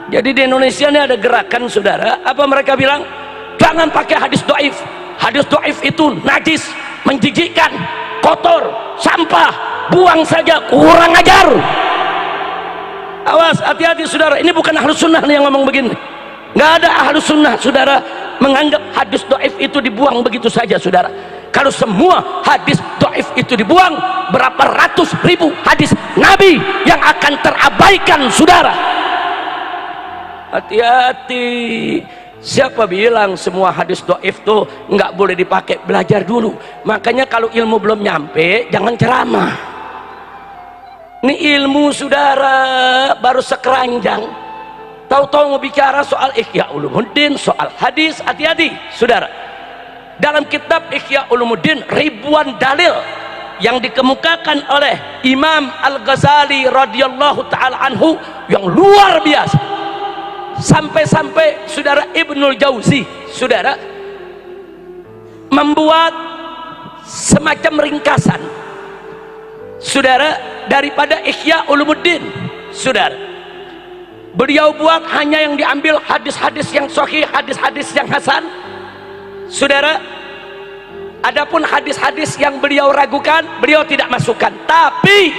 Jadi di Indonesia ini ada gerakan, saudara, apa mereka bilang? Jangan pakai hadis dhaif. Hadis dhaif itu najis, menjijikkan, kotor, sampah, buang saja, kurang ajar. Awas, hati-hati saudara, ini bukan ahlus sunnah yang ngomong begini. Nggak ada ahlus sunnah, saudara, menganggap hadis dhaif itu dibuang begitu saja, saudara. Kalau semua hadis dhaif itu dibuang, berapa ratus ribu hadis Nabi yang akan terabaikan, saudara. Hati-hati. Siapa bilang semua hadis dhaif tuh nggak boleh dipakai? Belajar dulu. Makanya kalau ilmu belum nyampe, jangan ceramah. Ini ilmu, saudara, baru sekeranjang. Tahu-tahu mau bicara soal Ihya Ulumuddin, soal hadis. Hati-hati, saudara. Dalam kitab Ihya Ulumuddin, ribuan dalil yang dikemukakan oleh Imam Al-Ghazali radhiyallahu ta'ala anhu yang luar biasa. Sampai-sampai saudara Ibnul Jauzi, saudara, membuat semacam ringkasan, saudara, daripada Ihya Ulumuddin, saudara. Beliau buat hanya yang diambil hadis-hadis yang sahih, hadis-hadis yang hasan, saudara. Adapun hadis-hadis yang beliau ragukan, beliau tidak masukkan, tapi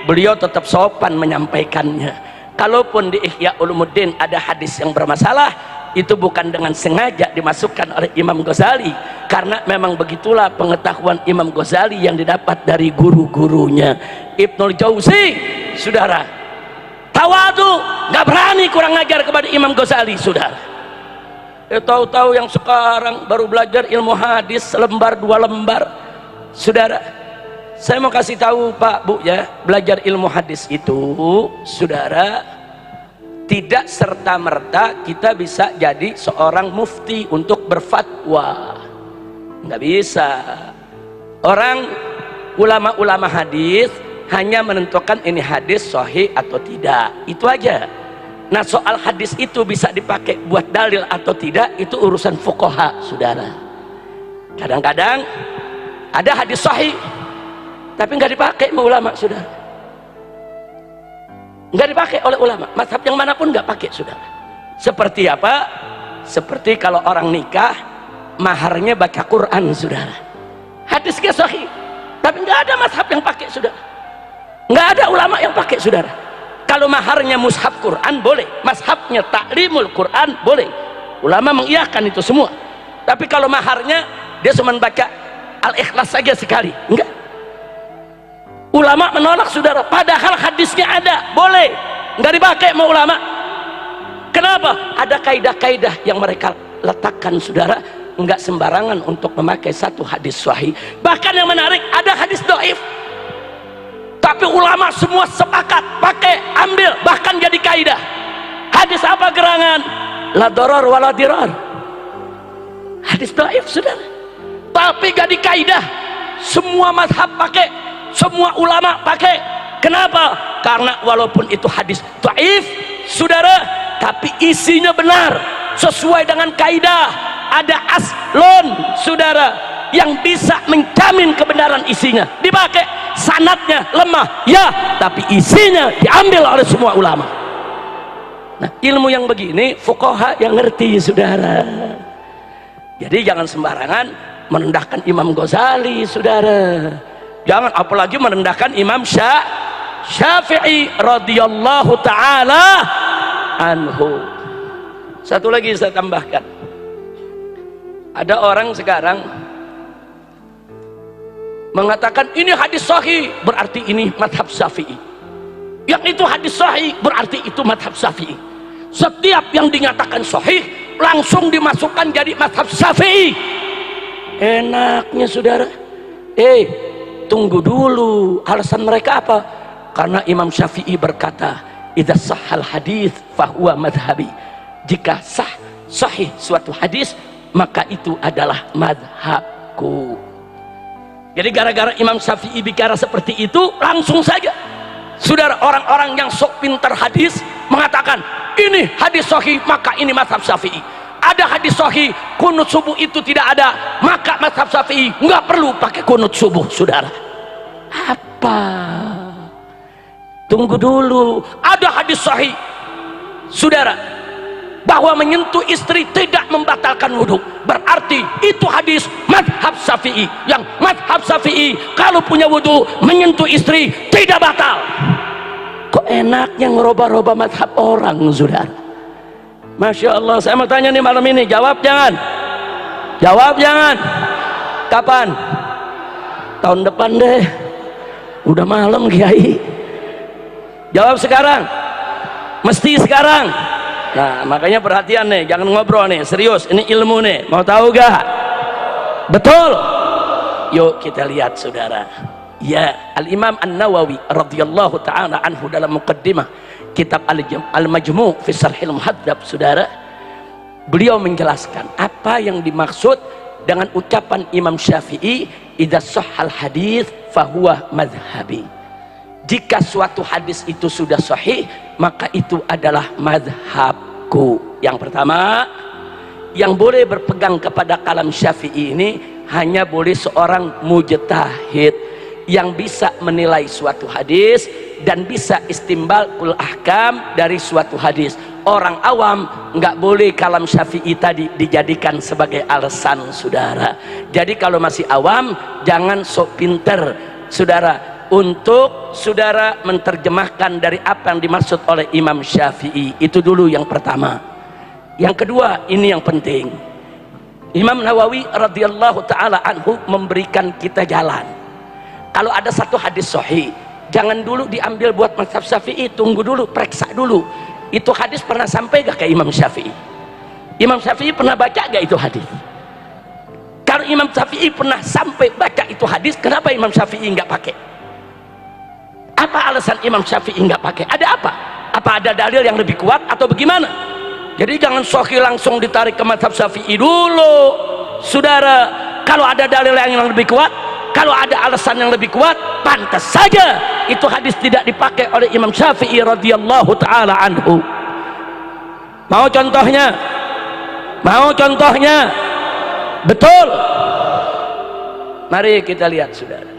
beliau tetap sopan menyampaikannya. Kalaupun di Ihya Ulumuddin ada hadis yang bermasalah, itu bukan dengan sengaja dimasukkan oleh Imam Ghazali, karena memang begitulah pengetahuan Imam Ghazali yang didapat dari guru-gurunya. Ibnul Jauzi, saudara, tawadu, nggak berani kurang ajar kepada Imam Ghazali, saudara. Tahu-tahu yang sekarang baru belajar ilmu hadis selembar dua lembar, saudara. Saya mau kasih tahu Pak Bu ya, belajar ilmu hadis itu, saudara, tidak serta-merta kita bisa jadi seorang mufti untuk berfatwa. Nggak bisa. Orang ulama-ulama hadis hanya menentukan ini hadis sahih atau tidak, itu aja. Nah, soal hadis itu bisa dipakai buat dalil atau tidak, itu urusan fuqaha, saudara. Kadang-kadang ada hadis sahih tapi nggak dipakai sama ulama, saudara. Nggak dipakai oleh ulama, mazhab yang manapun nggak pakai, saudara. Seperti apa? Seperti kalau orang nikah, maharnya baca Quran, saudara. Hadisnya sahih, tapi nggak ada mazhab yang pakai, saudara. Nggak ada ulama yang pakai, saudara. Kalau maharnya mushaf Quran boleh, mazhabnya taklimul Quran boleh, ulama mengiyakan itu semua. Tapi kalau maharnya dia cuma baca Al-Ikhlas saja sekali, enggak. Ulama menolak, saudara, padahal hadisnya ada, boleh, nggak dipakai sama ulama. Kenapa? Ada kaidah-kaidah yang mereka letakkan, saudara. Nggak sembarangan untuk memakai satu hadis sahih. Bahkan yang menarik, ada hadis dhaif tapi ulama semua sepakat pakai, ambil, bahkan jadi kaidah. Hadis apa gerangan? La darar wa la dirar. Hadis dhaif, saudara, tapi jadi kaidah. Semua mazhab pakai, semua ulama pakai. Kenapa? Karena walaupun itu hadis dhaif, saudara, tapi isinya benar, sesuai dengan kaidah. Ada aslun, saudara, yang bisa menjamin kebenaran isinya, dipakai. Sanadnya lemah, ya, tapi isinya diambil oleh semua ulama. Nah, ilmu yang begini fuqaha yang ngerti, saudara. Jadi jangan sembarangan merendahkan Imam Ghazali, saudara. Jangan apalagi merendahkan Imam Syafi'i radhiyallahu ta'ala anhu. Satu lagi saya tambahkan, ada orang sekarang mengatakan ini hadis sahih berarti ini madhab Syafi'i, yang itu hadis sahih berarti itu madhab Syafi'i. Setiap yang dinyatakan sahih langsung dimasukkan jadi madhab Syafi'i. Enaknya, saudara. Tunggu dulu, alasan mereka apa? Karena Imam Syafi'i berkata, idza sahhal hadits fahuwa madhhabi. Jika sahih suatu hadis, maka itu adalah madhabku. Jadi gara-gara Imam Syafi'i bicara seperti itu, langsung saja, saudara, orang-orang yang sok pintar hadis mengatakan ini hadis sahih maka ini mazhab Syafi'i. Ada hadis sahih kunut subuh itu tidak ada, maka mazhab Syafi'i nggak perlu pakai kunut subuh, saudara. Apa? Tunggu dulu, ada hadis sahih saudara, bahwa menyentuh istri tidak membatalkan wudhu. Berarti itu hadis mazhab Syafi'i, yang mazhab Syafi'i kalau punya wudhu menyentuh istri tidak batal. Kok enaknya ngerubah-rubah mazhab orang, saudara? Masya Allah. Saya mau tanya nih malam ini, jawab jangan? Jawab jangan? Kapan? Tahun depan deh, udah malam Kiai. Jawab sekarang, mesti sekarang. Nah, makanya perhatian nih, jangan ngobrol nih, serius, ini ilmu nih. Mau tahu gak? Betul? Yuk kita lihat, saudara. Ya, Al-Imam An-Nawawi radhiyallahu ta'ala anhu dalam muqaddimah kitab Al-Majmu' fi Sharhil Muhadzab, saudara, beliau menjelaskan apa yang dimaksud dengan ucapan Imam Syafi'i, idza shahhal hadits fahuwa madhhabi. Jika suatu hadis itu sudah sahih, maka itu adalah madhabku. Yang pertama, yang boleh berpegang kepada kalam Syafi'i ini hanya boleh seorang mujtahid yang bisa menilai suatu hadis dan bisa istimbalul ahkam dari suatu hadis. Orang awam nggak boleh kalam Syafi'i tadi dijadikan sebagai alasan, saudara. Jadi kalau masih awam, jangan sok pinter, saudara, untuk saudara menerjemahkan dari apa yang dimaksud oleh Imam Syafi'i. Itu dulu yang pertama. Yang kedua, ini yang penting, Imam Nawawi radhiyallahu ta'ala anhu memberikan kita jalan. Kalau ada satu hadis sahih, jangan dulu diambil buat mazhab Syafi'i, tunggu dulu, periksa dulu itu hadis pernah sampai gak ke Imam Syafi'i. Imam Syafi'i pernah baca gak itu hadis? Kalau Imam Syafi'i pernah sampai baca itu hadis, kenapa Imam Syafi'i nggak pakai? Apa alasan Imam Syafi'i nggak pakai? Ada apa? Apa ada dalil yang lebih kuat atau bagaimana? Jadi jangan sahih langsung ditarik ke mazhab Syafi'i dulu, saudara. Kalau ada dalil yang lebih kuat, kalau ada alasan yang lebih kuat, pantas saja itu hadis tidak dipakai oleh Imam Syafi'i radhiyallahu ta'ala anhu. Mau contohnya? Mau contohnya? Betul. Mari kita lihat, saudara.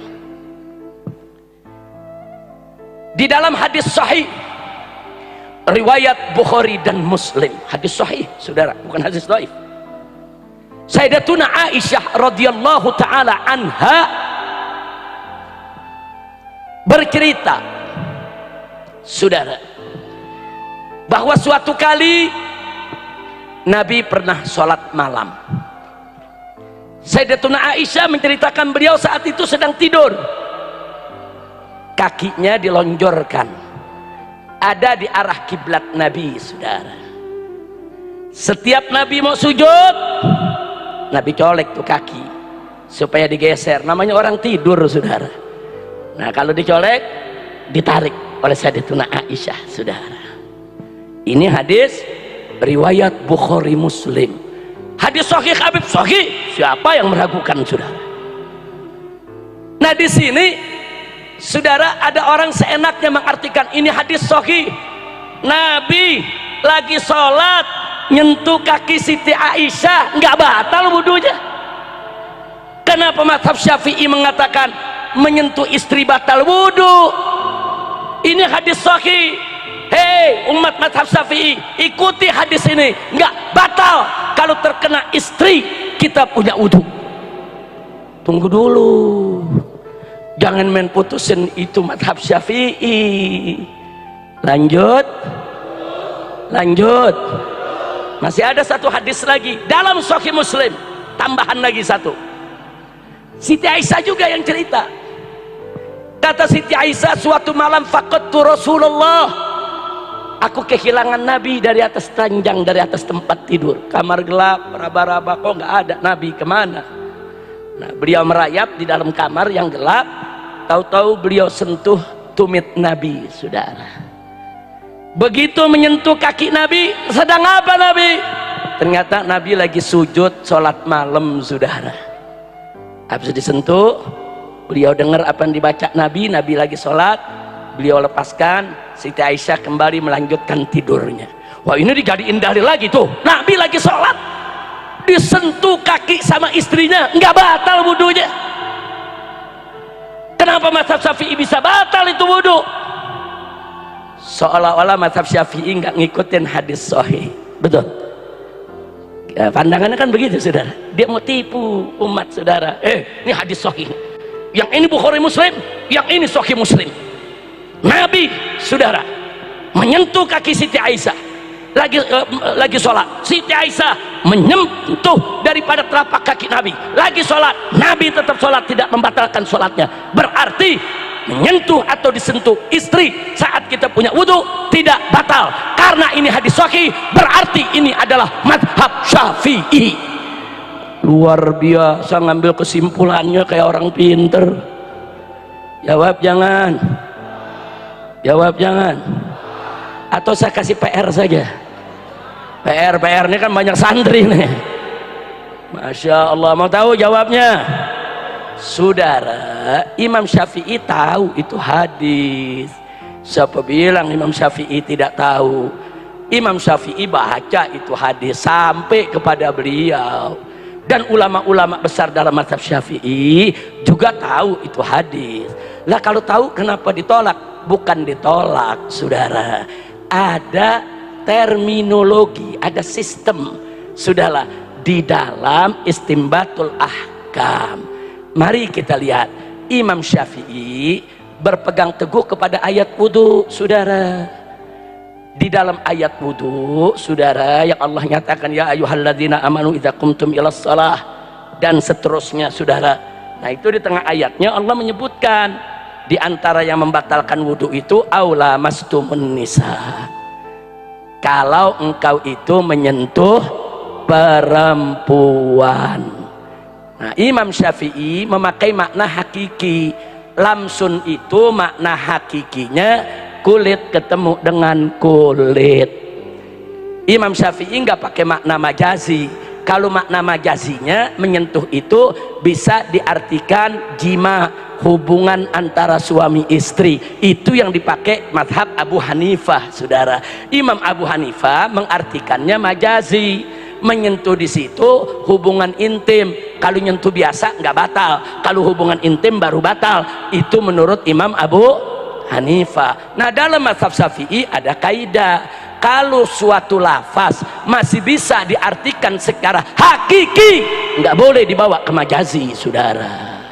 Di dalam hadis sahih riwayat Bukhari dan Muslim, hadis sahih, saudara, bukan hadis dhaif. Sayyidatuna Aisyah radhiyallahu taala anha bercerita, saudara, bahwa suatu kali Nabi pernah sholat malam. Sayyidatuna Aisyah menceritakan beliau saat itu sedang tidur, kakinya dilonjorkan, ada di arah kiblat Nabi, saudara. Setiap Nabi mau sujud, Nabi colek tuh kaki supaya digeser. Namanya orang tidur, saudara. Nah, kalau dicolek, ditarik oleh Sayyidatuna Aisyah, saudara. Ini hadis riwayat Bukhari Muslim. Hadis sahih, Habib sahih. Siapa yang meragukan, saudara? Nah, di sini, saudara, ada orang seenaknya mengartikan ini hadis sahih. Nabi lagi sholat nyentuh kaki Siti Aisyah, nggak batal wudunya. Kenapa mazhab Syafi'i mengatakan menyentuh istri batal wudu? Ini hadis sahih. Hei umat mazhab Syafi'i, ikuti hadis ini, nggak batal kalau terkena istri kita punya wudu. Tunggu dulu, jangan main putusin itu mazhab Syafi'i. Lanjut, lanjut. Masih ada satu hadis lagi dalam Sahih Muslim, tambahan lagi satu. Siti Aisyah juga yang cerita. Kata Siti Aisyah, suatu malam faqadtu Rasulullah, aku kehilangan Nabi dari atas ranjang, dari atas tempat tidur. Kamar gelap, raba-raba, kok nggak ada Nabi, kemana? Nah, beliau merayap di dalam kamar yang gelap, tahu-tahu beliau sentuh tumit Nabi, saudara. Begitu menyentuh kaki Nabi, sedang apa Nabi? Ternyata Nabi lagi sujud sholat malam, saudara. Habis disentuh, beliau dengar apa yang dibaca Nabi. Nabi lagi sholat, beliau lepaskan. Siti Aisyah kembali melanjutkan tidurnya. Wah, ini dijadiin dalil lagi tuh. Nabi lagi sholat, disentuh kaki sama istrinya, nggak batal wudunya. Kenapa mazhab Syafi'i bisa batal itu wudu? seolah-olah mazhab Syafi'i nggak ngikutin hadis sahih. Betul ya, pandangannya kan begitu saudara. Dia mau tipu umat saudara. Ini hadis sahih, yang ini Bukhari Muslim, yang ini Sahih Muslim. Nabi saudara menyentuh kaki Siti Aisyah lagi sholat, Siti Aisyah menyentuh daripada telapak kaki Nabi lagi sholat, Nabi tetap sholat, tidak membatalkan sholatnya. Berarti menyentuh atau disentuh istri saat kita punya wudhu tidak batal, karena ini hadis sahih. Berarti ini adalah mazhab Syafi'i. Luar biasa ngambil kesimpulannya kayak orang pinter. Jawab jangan, jawab jangan, atau saya kasih PR saja. PR ini kan banyak santri nih. Masya Allah, mau tahu jawabnya? Saudara, Imam Syafi'i tahu itu hadis. Siapa bilang Imam Syafi'i tidak tahu? Imam Syafi'i baca itu hadis sampai kepada beliau, dan ulama-ulama besar dalam mazhab Syafi'i juga tahu itu hadis. Lah kalau tahu kenapa ditolak? Bukan ditolak saudara, ada terminologi, ada sistem sudahlah di dalam istimbatul ahkam. Mari kita lihat, Imam Syafi'i berpegang teguh kepada ayat wudhu saudara. Di dalam ayat wudhu saudara, yang Allah nyatakan ya ayyuhalladzina amanu idza qumtum ilas shalah, dan seterusnya saudara. Nah itu di tengah ayatnya Allah menyebutkan di antara yang membatalkan wudhu itu aula mastumun nisa, kalau engkau itu menyentuh perempuan. Nah, Imam Syafi'i memakai makna hakiki. Lamsun itu makna hakikinya kulit ketemu dengan kulit. Imam Syafi'i nggak pakai makna majazi. Kalau makna majazinya menyentuh itu bisa diartikan jima, hubungan antara suami istri. Itu yang dipakai mazhab Abu Hanifah saudara. Imam Abu Hanifah mengartikannya majazi. Menyentuh di situ hubungan intim. Kalau nyentuh biasa nggak batal, kalau hubungan intim baru batal. Itu menurut Imam Abu Hanifah. Nah dalam mazhab Syafi'i ada kaidah, kalau suatu lafaz masih bisa diartikan secara hakiki, nggak boleh dibawa ke majazi saudara,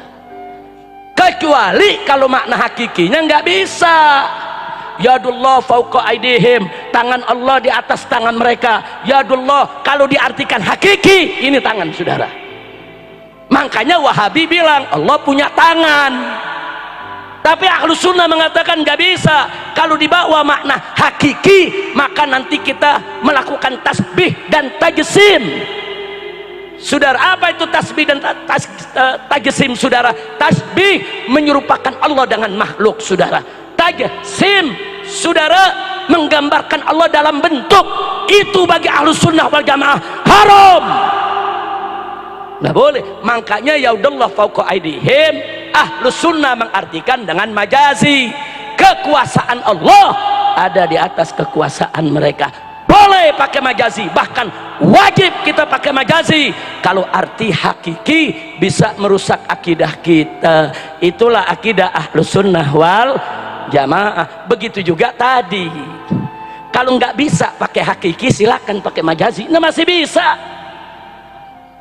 kecuali kalau makna hakikinya nggak bisa. Yadullah fauqa aidihim, tangan Allah di atas tangan mereka. Yadullah kalau diartikan hakiki, ini tangan saudara. Makanya Wahabi bilang Allah punya tangan, tapi Ahlus Sunnah mengatakan nggak bisa. Kalau dibawa makna hakiki, maka nanti kita melakukan tasbih dan tajsim. Saudara, apa itu tasbih dan tajsim saudara? Tasbih menyerupakan Allah dengan makhluk saudara. Tajsim saudara menggambarkan Allah dalam bentuk. Itu bagi Ahlus Sunnah wal Jamaah haram, nggak boleh. Makanya yaudallah fauqa aidihim, Ahlus Sunnah mengartikan dengan majazi. Kekuasaan Allah ada di atas kekuasaan mereka. Boleh pakai majazi, bahkan wajib kita pakai majazi. Kalau arti hakiki bisa merusak akidah kita. Itulah akidah Ahlus Sunnah wal Jamaah. Begitu juga tadi, kalau nggak bisa pakai hakiki silakan pakai majazi. Nah masih bisa,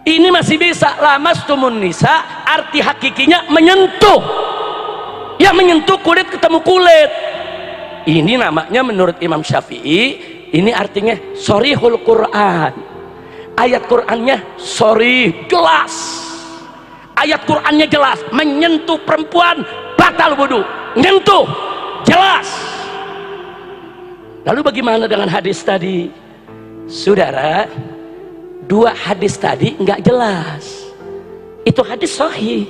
ini masih bisa. Lamastumun nisa arti hakikinya menyentuh, ya menyentuh kulit ketemu kulit. Ini namanya menurut Imam Syafi'i, ini artinya sorihul Quran. Ayat Qurannya sorih, jelas. Ayat Qurannya jelas, menyentuh perempuan batal wudu, nyentuh jelas. Lalu bagaimana dengan hadis tadi saudara? Dua hadis tadi nggak jelas. Itu hadis sahih,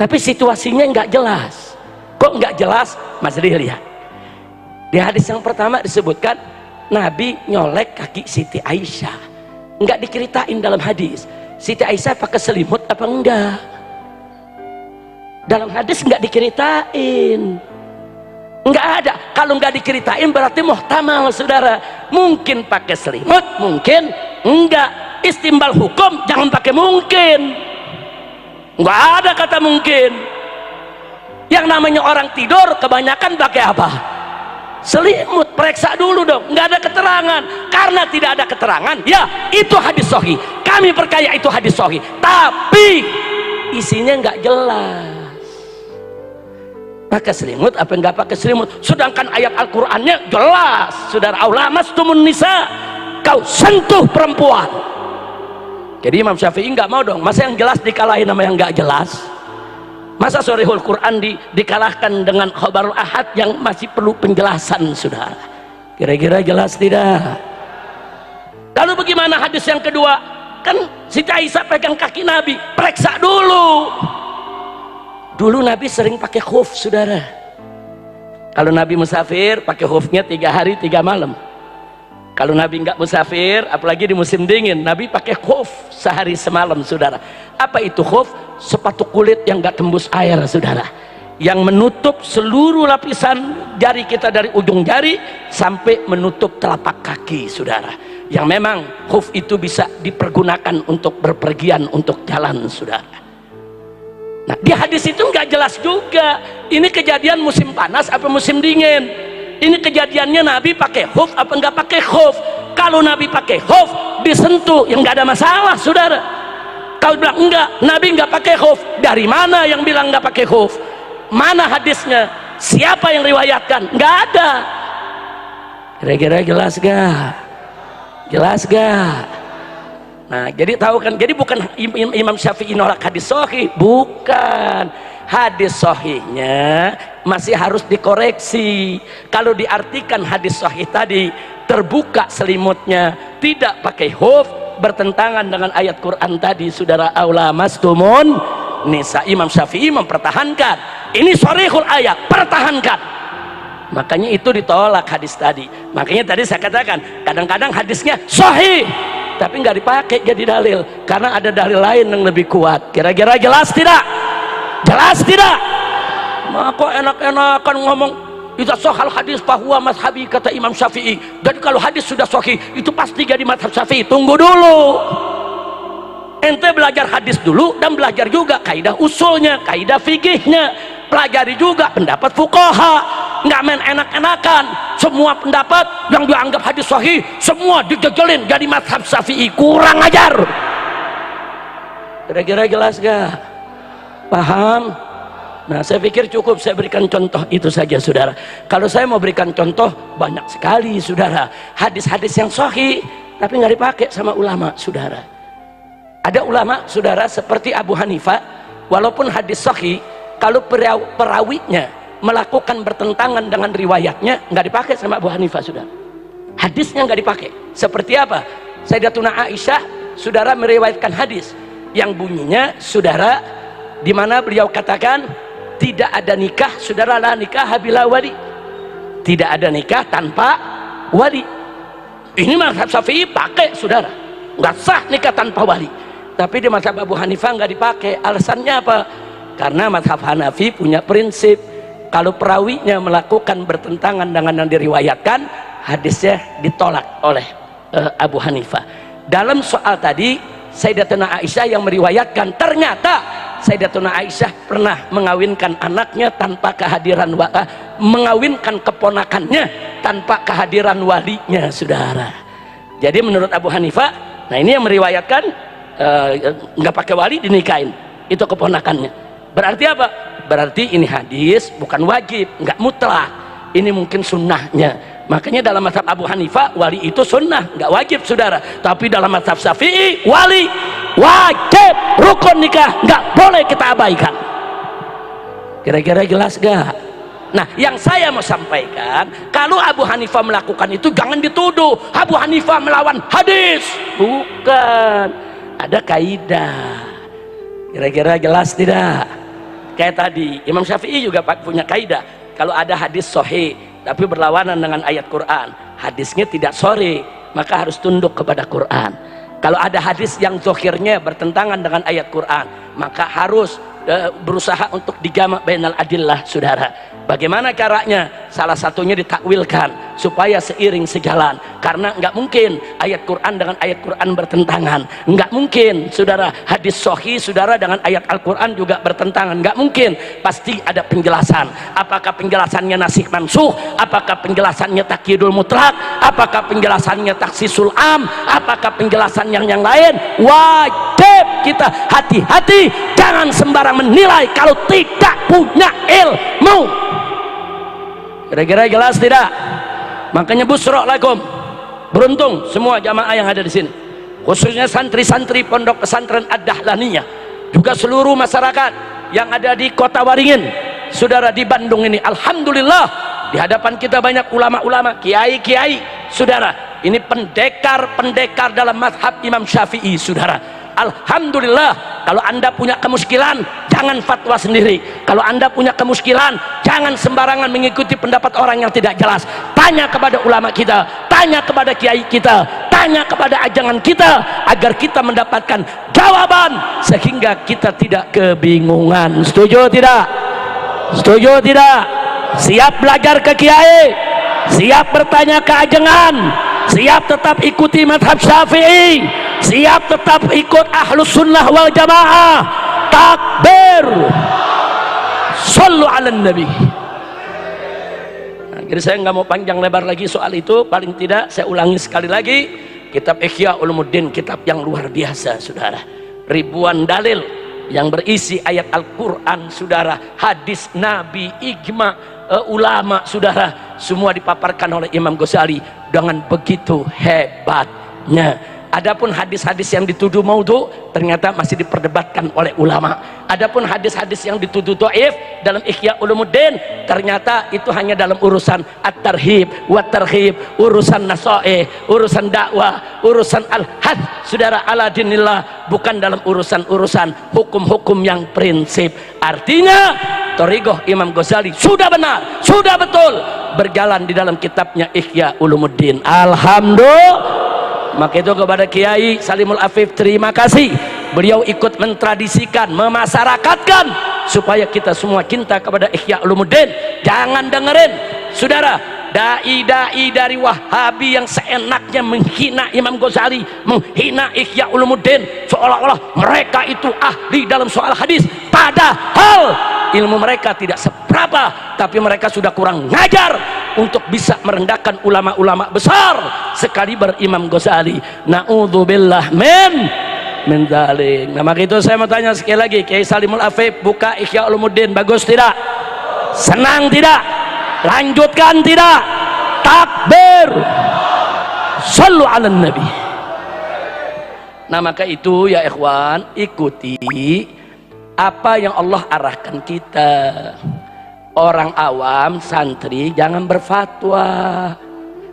tapi situasinya nggak jelas. Kok nggak jelas? Mas Ri lihat di hadis yang pertama disebutkan Nabi nyolek kaki Siti Aisyah. Nggak diceritain dalam hadis Siti Aisyah pakai selimut apa enggak. Dalam hadis nggak diceritain, nggak ada. Kalau nggak diceritain berarti muhtamal saudara, mungkin pakai selimut, mungkin enggak. Istimbal hukum jangan pakai mungkin, nggak ada kata mungkin. Yang namanya orang tidur kebanyakan pakai apa? Selimut, periksa dulu dong, nggak ada keterangan. Karena tidak ada keterangan, ya itu hadis sahih. Kami percaya itu hadis sahih, tapi isinya nggak jelas. Pakai selimut apa nggak pakai selimut? Sedangkan ayat Al-Qur'annya jelas, saudara. Aulamastumun nisa, kau sentuh perempuan. Jadi Imam Syafi'i nggak mau dong, masa yang jelas dikalahin sama yang nggak jelas? Masa Sharihul Quran dikalahkan dengan khabarul ahad yang masih perlu penjelasan, saudara? Kira-kira jelas tidak? Lalu bagaimana hadis yang kedua? Kan Siti Aisyah pegang kaki Nabi, periksa dulu. Dulu Nabi sering pakai khuf, saudara. Kalau Nabi musafir pakai khufnya 3 hari 3 malam. Kalau Nabi nggak musafir, apalagi di musim dingin, Nabi pakai khuf sehari semalam, saudara. Apa itu khuf? Sepatu kulit yang nggak tembus air, saudara, yang menutup seluruh lapisan jari kita dari ujung jari sampai menutup telapak kaki, saudara. Yang memang khuf itu bisa dipergunakan untuk berpergian, untuk jalan, saudara. Nah, di hadis itu nggak jelas juga ini kejadian musim panas apa musim dingin. Ini kejadiannya Nabi pakai khuf apa nggak pakai khuf. Kalau Nabi pakai khuf disentuh, yang nggak ada masalah, saudara. Kau bilang enggak, Nabi nggak pakai khuf. Dari mana yang bilang nggak pakai khuf? Mana hadisnya? Siapa yang riwayatkan? Nggak ada. Kira-kira jelas gak? Jelas gak? Nah, jadi tahu kan? Jadi bukan Imam Syafi'i nolak hadis sahih, bukan. Hadis sahihnya masih harus dikoreksi. Kalau diartikan hadis sahih tadi, terbuka selimutnya, tidak pakai khuf, bertentangan dengan ayat Quran tadi, saudara. Aulamastumun nisa. Imam Syafi'i mempertahankan ini sharihul ayat, pertahankan. Makanya itu ditolak hadis tadi. Makanya tadi saya katakan kadang-kadang hadisnya sahih tapi nggak dipakai jadi dalil karena ada dalil lain yang lebih kuat. Kira-kira jelas tidak? Jelas tidak? Maka enak-enakan ngomong itu sohal hadis bahwa mazhabi, kata Imam Syafi'i. Jadi kalau hadis sudah sahih itu pasti jadi mazhab Syafi'i. Tunggu dulu, ente belajar hadis dulu dan belajar juga kaidah usulnya, kaidah fikihnya, pelajari juga pendapat fuqaha. Nggak main enak-enakan semua pendapat yang dianggap hadis sahih semua dijejelin jadi mazhab Syafi'i. Kurang ajar. Kira-kira jelas gak? Paham? Nah, saya pikir cukup saya berikan contoh itu saja, saudara. Kalau saya mau berikan contoh banyak sekali, saudara, hadis-hadis yang sahih tapi nggak dipakai sama ulama, saudara. Ada ulama, saudara, seperti Abu Hanifah, walaupun hadis sahih, kalau perawinya melakukan bertentangan dengan riwayatnya, nggak dipakai sama Abu Hanifah, saudara. Hadisnya nggak dipakai. Seperti apa? Sayyidatuna Aisyah, saudara, meriwayatkan hadis yang bunyinya, saudara, di mana beliau katakan tidak ada nikah, saudara, la nikah bila wali. Tidak ada nikah tanpa wali. Ini mazhab Syafi'i pakai, saudara, nggak sah nikah tanpa wali. Tapi di mazhab Abu Hanifah nggak dipakai. Alasannya apa? Karena mazhab Hanafi punya prinsip kalau perawinya melakukan bertentangan dengan yang diriwayatkan, hadisnya ditolak oleh Abu Hanifah. Dalam soal tadi, Sayyidatuna Aisyah yang meriwayatkan, ternyata Sayyidatuna Aisyah pernah mengawinkan anaknya tanpa kehadiran mengawinkan keponakannya tanpa kehadiran walinya, saudara. Jadi menurut Abu Hanifah, nah ini yang meriwayatkan nggak pakai wali dinikahin, itu keponakannya. Berarti apa? Berarti ini hadis bukan wajib, nggak mutlak. Ini mungkin sunnahnya. Makanya dalam mazhab Abu Hanifah wali itu sunnah, nggak wajib, saudara. Tapi dalam mazhab Syafi'i wali wajib, rukun nikah, nggak boleh kita abaikan. Kira-kira jelas gak? Nah, yang saya mau sampaikan, kalau Abu Hanifah melakukan itu jangan dituduh Abu Hanifah melawan hadis. Bukan, ada kaidah. Kira-kira jelas tidak? Kayak tadi Imam Syafi'i juga punya kaidah. Kalau ada hadis sahih tapi berlawanan dengan ayat Quran, hadisnya tidak sahih, maka harus tunduk kepada Quran. Kalau ada hadis yang zahirnya bertentangan dengan ayat Quran, maka harus berusaha untuk dijamak bainal adillah, saudara. Bagaimana caranya? salah satunya ditakwilkan supaya seiring sejalan, karena nggak mungkin ayat Quran dengan ayat Quran bertentangan, nggak mungkin saudara hadis sahih saudara dengan ayat Al-Quran juga bertentangan, nggak mungkin, pasti ada penjelasan. Apakah penjelasannya nasikh mansukh, apakah penjelasannya takyidul mutlak, apakah penjelasannya taksisul am, apakah penjelasan yang lain. Wajib kita hati-hati, jangan sembarang menilai kalau tidak punya ilmu. Kira-kira jelas tidak? Makanya busra lakum, beruntung semua jamaah yang ada di sini, khususnya santri-santri pondok pesantren Ad-Dahlaniyah, juga seluruh masyarakat yang ada di Kota Waringin, saudara, di Bandung ini. Alhamdulillah, di hadapan kita banyak ulama-ulama, kiai-kiai, saudara. Ini pendekar-pendekar dalam mazhab Imam Syafi'i, saudara. Alhamdulillah, kalau anda punya kemuskilan jangan fatwa sendiri, kalau anda punya kemuskilan jangan sembarangan mengikuti pendapat orang yang tidak jelas. Tanya kepada ulama kita, tanya kepada kiai kita, tanya kepada ajangan kita, agar kita mendapatkan jawaban sehingga kita tidak kebingungan. Setuju tidak? Setuju tidak? Siap belajar ke kiai, siap bertanya ke ajangan, siap tetap ikuti mazhab Syafi'i, siap tetap ikut Ahlus Sunnah wal Jamaah. Takbir, sallu ala nabi. Nah, jadi saya nggak mau panjang lebar lagi soal itu. Paling tidak saya ulangi sekali lagi, kitab Ihya Ulumuddin, kitab yang luar biasa, saudara. Ribuan dalil yang berisi ayat Al-Quran, saudara, hadis Nabi, ijma ulama, saudara, semua dipaparkan oleh Imam Ghazali dengan begitu hebatnya. Adapun hadis-hadis yang dituduh maudhu ternyata masih diperdebatkan oleh ulama. Adapun hadis-hadis yang dituduh dhaif dalam Ihya Ulumuddin ternyata itu hanya dalam urusan at-tarhib wa tarhib, urusan nasaih, urusan dakwah, urusan al-had, saudara, ala dinillah, bukan dalam urusan-urusan hukum-hukum yang prinsip. Artinya thariqah Imam Ghazali sudah benar, sudah betul berjalan di dalam kitabnya Ihya Ulumuddin. Alhamdulillah. Maka itu kepada Kiai Salimul Afif terima kasih, beliau ikut mentradisikan, memasyarakatkan supaya kita semua cinta kepada Ihya Ulumuddin. Jangan dengerin, saudara, dai-dai dari Wahabi yang seenaknya menghina Imam Ghazali, menghina Ihya Ulumuddin, seolah-olah mereka itu ahli dalam soal hadis, padahal ilmu mereka tidak seberapa, tapi mereka sudah kurang ngajar untuk bisa merendahkan ulama-ulama besar sekali berimam Ghazali. Na'udzubillah min dzalik. Nah, maka itu saya mau tanya sekali lagi, Kiai Salimul Afif buka Ihya Ulumuddin, bagus tidak? Senang tidak? Lanjutkan tidak? Takbir, sallu ala nabi. Nah, maka itu ya ikhwan, ikuti apa yang Allah arahkan kita. Orang awam, santri, jangan berfatwa.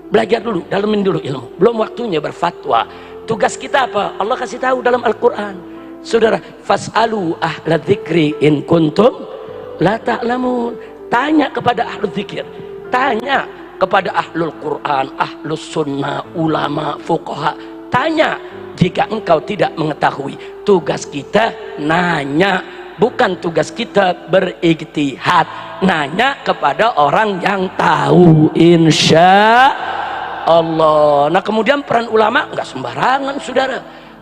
Belajar dulu, dalamin dulu ilmu. Belum waktunya berfatwa. Tugas kita apa? Allah kasih tahu dalam Al-Quran, saudara, fas'alu ahla dzikri in kuntum la ta'lamun. Tanya kepada ahlu dzikir, tanya kepada ahlul Quran, ahlus sunnah, ulama, fuqaha. Tanya jika engkau tidak mengetahui. Tugas kita nanya, bukan tugas kita berijtihad. Nanya kepada orang yang tahu, insya Allah. Nah, kemudian peran ulama nggak sembarangan, saudara.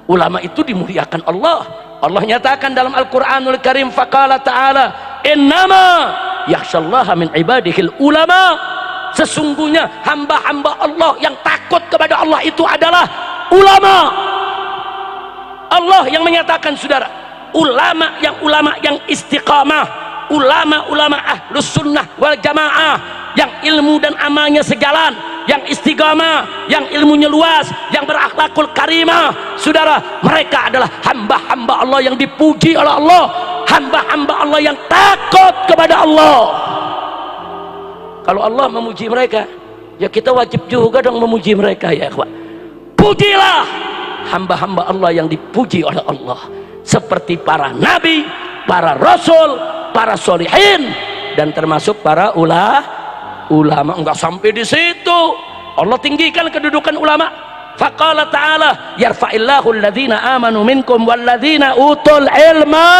Ulama itu dimuliakan Allah. Allah nyatakan dalam Al-Quranul Karim, faqala ta'ala innama yakhshallaha min ibadihil ulama. Sesungguhnya hamba-hamba Allah yang takut kepada Allah itu adalah ulama. Allah yang menyatakan, saudara, ulama yang istiqamah, ulama-ulama ahlus sunnah wal jamaah yang ilmu dan amalnya sejalan, yang istiqamah, yang ilmunya luas, yang berakhlakul karimah, saudara, mereka adalah hamba-hamba Allah yang dipuji oleh Allah, hamba-hamba Allah yang takut kepada Allah. Kalau Allah memuji mereka, ya kita wajib juga dong memuji mereka, ya ikhwan. Pujilah hamba-hamba Allah yang dipuji oleh Allah, seperti para nabi, para rasul, para solihin, dan termasuk para ulama. Enggak sampai di situ, Allah tinggikan kedudukan ulama. Faqala ta'ala yarfa'illahu alladhina amanu minkum walladhina utul ilma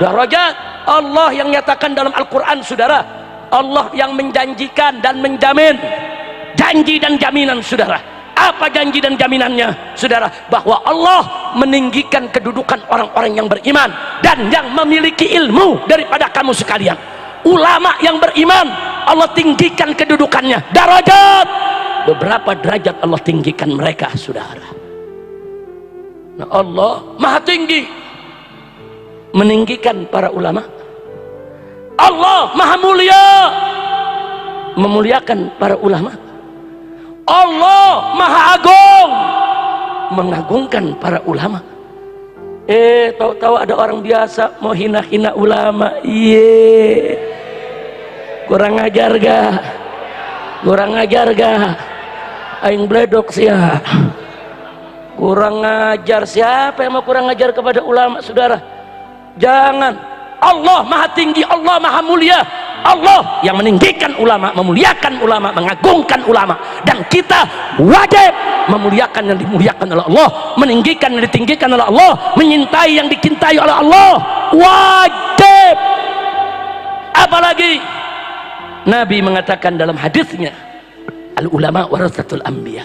darajat. Allah yang nyatakan dalam Al-Quran, saudara, Allah yang menjanjikan dan menjamin. Janji dan jaminan, saudara. Apa janji dan jaminannya, saudara? Bahwa Allah meninggikan kedudukan orang-orang yang beriman dan yang memiliki ilmu daripada kamu sekalian. Ulama yang beriman, Allah tinggikan kedudukannya, darajat. Beberapa derajat Allah tinggikan mereka, saudara. Nah, Allah maha tinggi meninggikan para ulama. Allah maha mulia memuliakan para ulama. Allah maha agung mengagungkan para ulama. Tahu-tahu ada orang biasa mau hina-hina ulama. Kurang ajar ga? Kurang ajar ga? Aing bledok sia. Kurang ajar. Siapa yang mau kurang ajar kepada ulama, saudara? Jangan. Allah maha tinggi, Allah maha mulia. Allah yang meninggikan ulama, memuliakan ulama, mengagungkan ulama, dan kita wajib memuliakan yang dimuliakan oleh Allah, meninggikan yang ditinggikan oleh Allah, menyintai yang dicintai oleh Allah. Wajib. Apalagi Nabi mengatakan dalam hadisnya, al ulama warasatul anbiya.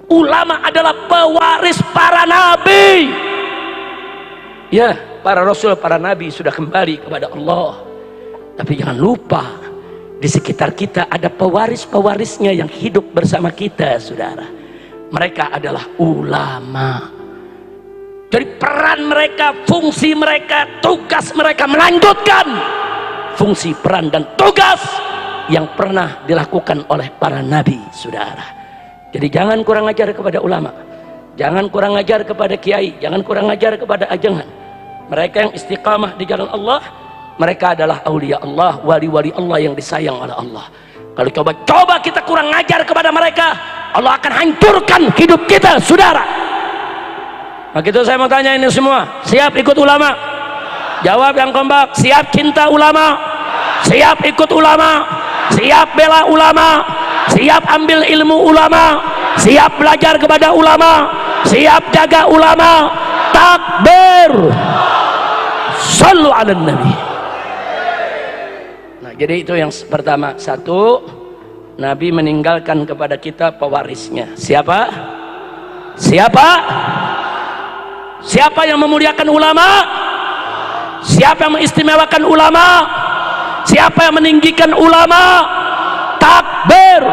Ulama adalah pewaris para nabi. Ya, para rasul, para nabi sudah kembali kepada Allah. Tapi jangan lupa, di sekitar kita ada pewaris-pewarisnya yang hidup bersama kita, saudara. Mereka adalah ulama. Jadi peran mereka, fungsi mereka, tugas mereka melanjutkan fungsi, peran, dan tugas yang pernah dilakukan oleh para nabi, saudara. Jadi jangan kurang ajar kepada ulama, jangan kurang ajar kepada kiai, jangan kurang ajar kepada ajengan. Mereka yang istiqamah di jalan Allah, mereka adalah aulia Allah, wali-wali Allah yang disayang oleh Allah. Kalau coba kita kurang ajar kepada mereka, Allah akan hancurkan hidup kita, saudara. Nah gitu, saya mau tanya ini semua, siap ikut ulama? Jawab yang kompak. Siap cinta ulama? Siap ikut ulama? Siap bela ulama? Siap ambil ilmu ulama? Siap belajar kepada ulama? Siap jaga ulama? Takbir. Sallu ala nabi. Nah, jadi itu yang pertama. Satu, Nabi meninggalkan kepada kita pewarisnya. Siapa? Siapa? Siapa yang memuliakan ulama? Siapa yang mengistimewakan ulama? Siapa yang meninggikan ulama? Takbir.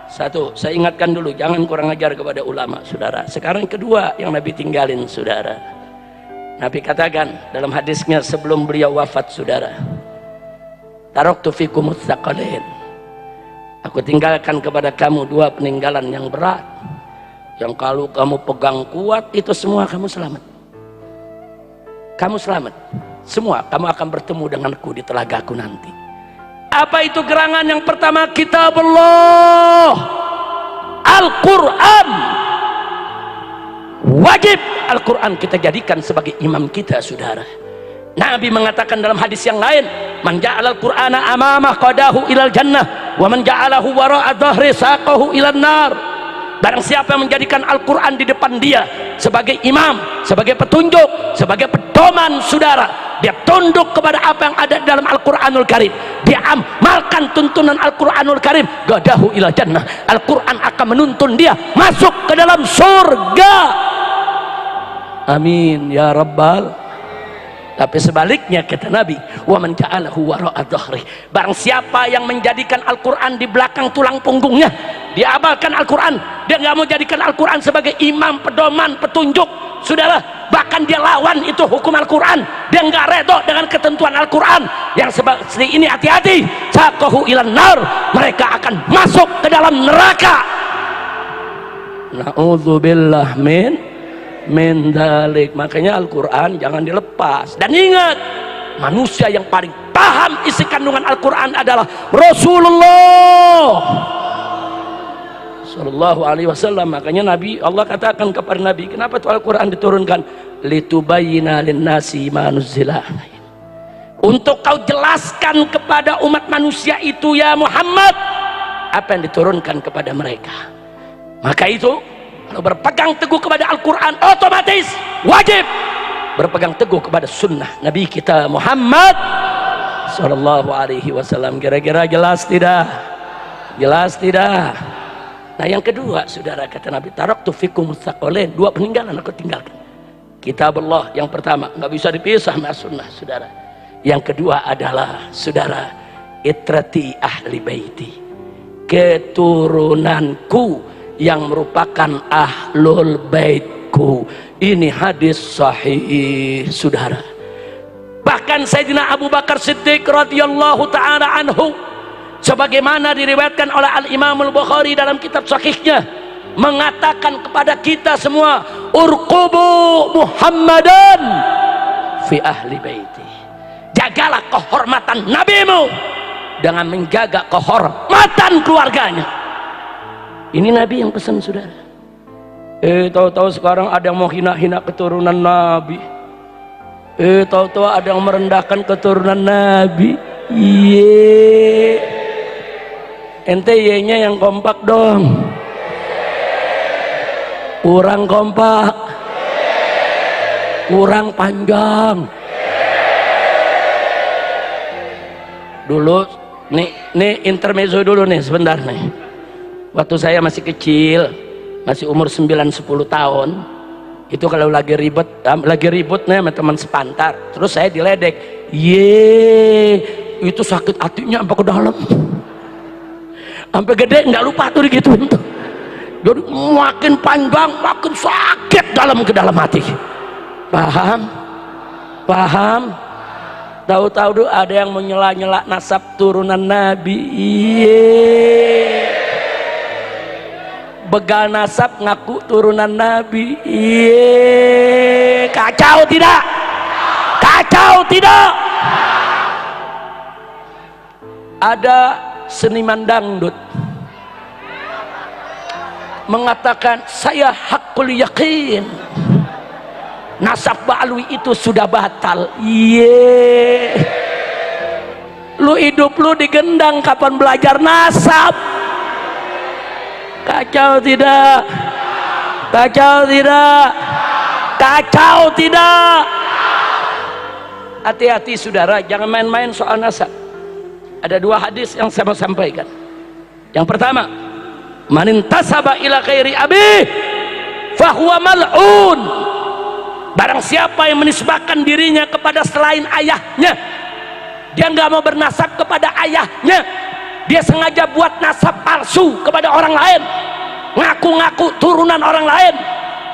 Satu, saya ingatkan dulu, jangan kurang ajar kepada ulama, saudara. Sekarang kedua yang Nabi tinggalin, saudara. Nabi katakan dalam hadisnya sebelum beliau wafat, saudara, taraktu fikumut tsaqalain. Aku tinggalkan kepada kamu dua peninggalan yang berat, yang kalau kamu pegang kuat, itu semua kamu selamat. Kamu selamat semua, kamu akan bertemu denganku di telagaku nanti. Apa itu gerangan? Yang pertama, kitab Allah, Al-Quran. Wajib Al-Quran kita jadikan sebagai imam kita, saudara. Nabi mengatakan dalam hadis yang lain, man ja'alal Qur'ana amamah qadahu ilal jannah, wa man ja'alahu wara'a dhahri saqahu ilan nar. Barang siapa yang menjadikan Al-Quran di depan dia sebagai imam, sebagai petunjuk, sebagai pedoman, saudara, dia tunduk kepada apa yang ada dalam Al-Quranul Karim, dia amalkan tuntunan Al-Quranul Karim, gadahu ila jannah. Al-Quran akan menuntun dia masuk ke dalam surga. Amin ya rabbal. Tapi sebaliknya kata Nabi, wa man ja'alahu wara'a dhahri, barang siapa yang menjadikan Al-Quran di belakang tulang punggungnya, dia amalkan Al-Quran, dia nggak mau jadikan Al-Quran sebagai imam, pedoman, petunjuk, saudara, bahkan dia lawan itu hukum Al-Quran, dia nggak redho dengan ketentuan Al-Quran yang seperti ini, hati-hati, saqahu ilan nar, mereka akan masuk ke dalam neraka. Na'udzubillah min dalik. Makanya Al-Quran jangan dilepas. Dan ingat, manusia yang paling paham isi kandungan Al-Quran adalah Rasulullah Sallallahu Alaihi Wasallam. Makanya Nabi, Allah katakan kepada Nabi, kenapa tuh Al-Quran diturunkan? Litubayyina linnasi ma nuzzila, untuk kau jelaskan kepada umat manusia itu ya Muhammad apa yang diturunkan kepada mereka. Maka itu kalau berpegang teguh kepada Al-Quran, otomatis wajib berpegang teguh kepada sunnah Nabi kita Muhammad Sallallahu alaihi wasallam. Kira-kira jelas tidak? Jelas tidak? Nah yang kedua, saudara, kata Nabi, taraktu fikum tsaqalain, dua peninggalan aku tinggalkan. Kitab Allah yang pertama, nggak bisa dipisah sama sunnah, saudara. Yang kedua adalah, saudara, itrati ahli baiti, keturunanku yang merupakan ahlul baitku. Ini hadis sahih, saudara. Bahkan Sayyidina Abu Bakar Siddiq radhiyallahu ta'ala anhu, sebagaimana diriwayatkan oleh Al-Imam Al-Bukhari dalam kitab sahihnya, mengatakan kepada kita semua, urqubu Muhammadan fi ahli baiti, jagalah kehormatan nabimu dengan menjaga kehormatan keluarganya. Ini Nabi yang pesan, saudara. Tahu-tahu sekarang ada yang mau hina-hina keturunan Nabi. Tahu-tahu ada yang merendahkan keturunan Nabi. Iye, ente ye-nya yang kompak dong. Kurang kompak, kurang panjang. Dulu nih intermezzo dulu nih sebentar nih. Waktu saya masih kecil, masih umur 9-10 tahun, itu kalau lagi ribut nih sama teman sepantar, terus saya diledek, ye, itu sakit hatinya sampai ke dalam, sampai gede nggak lupa tuh digituin tuh. Jadi makin panjang makin sakit ke dalam hati. Paham? Paham? Tahu-tahu tuh ada yang menyela-nyela nasab turunan Nabi. Iye, begal nasab ngaku turunan Nabi. Iye, kacau tidak? Kacau tidak? Ada seniman dangdut mengatakan, saya hakul yakin nasab Ba'alwi itu sudah batal. Iye, lu hidup lu digendang, kapan belajar nasab? Kacau tidak? Kacau tidak? Kacau tidak? Hati-hati, saudara, jangan main-main soal nasab. Ada dua hadis yang saya mau sampaikan. Yang pertama, man intasaba ila ghairi abi fahuwa mal'un. Barang siapa yang menisbahkan dirinya kepada selain ayahnya, dia nggak mau bernasab kepada ayahnya, dia sengaja buat nasab palsu kepada orang lain, ngaku-ngaku turunan orang lain,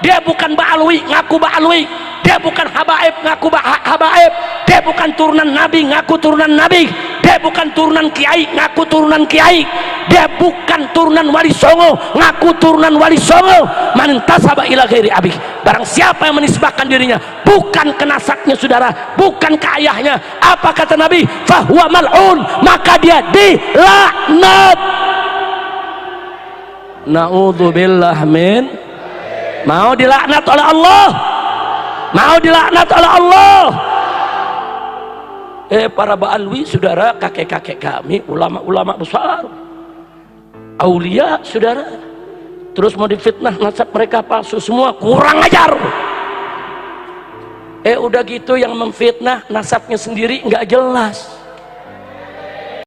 dia bukan Ba'alwi ngaku Ba'alwi, dia bukan habaib ngaku habaib, dia bukan turunan Nabi ngaku turunan Nabi, dia bukan turunan kiai ngaku turunan kiai, dia bukan turunan wali songo ngaku turunan wali songo. Man intasaba ila ghairi abi, barang siapa yang menisbahkan dirinya bukan ke nasabnya, saudara, bukan ke ayahnya, apa kata Nabi? Fahuwa mal'un, maka dia dilaknat. Na'udzubillah min, mau dilaknat oleh Allah, mau dilaknat oleh Allah. Para Ba'alwi, saudara, kakek-kakek kami, ulama-ulama besar, aulia, saudara, terus mau difitnah nasab mereka palsu semua, kurang ajar. Udah gitu yang memfitnah nasabnya sendiri nggak jelas.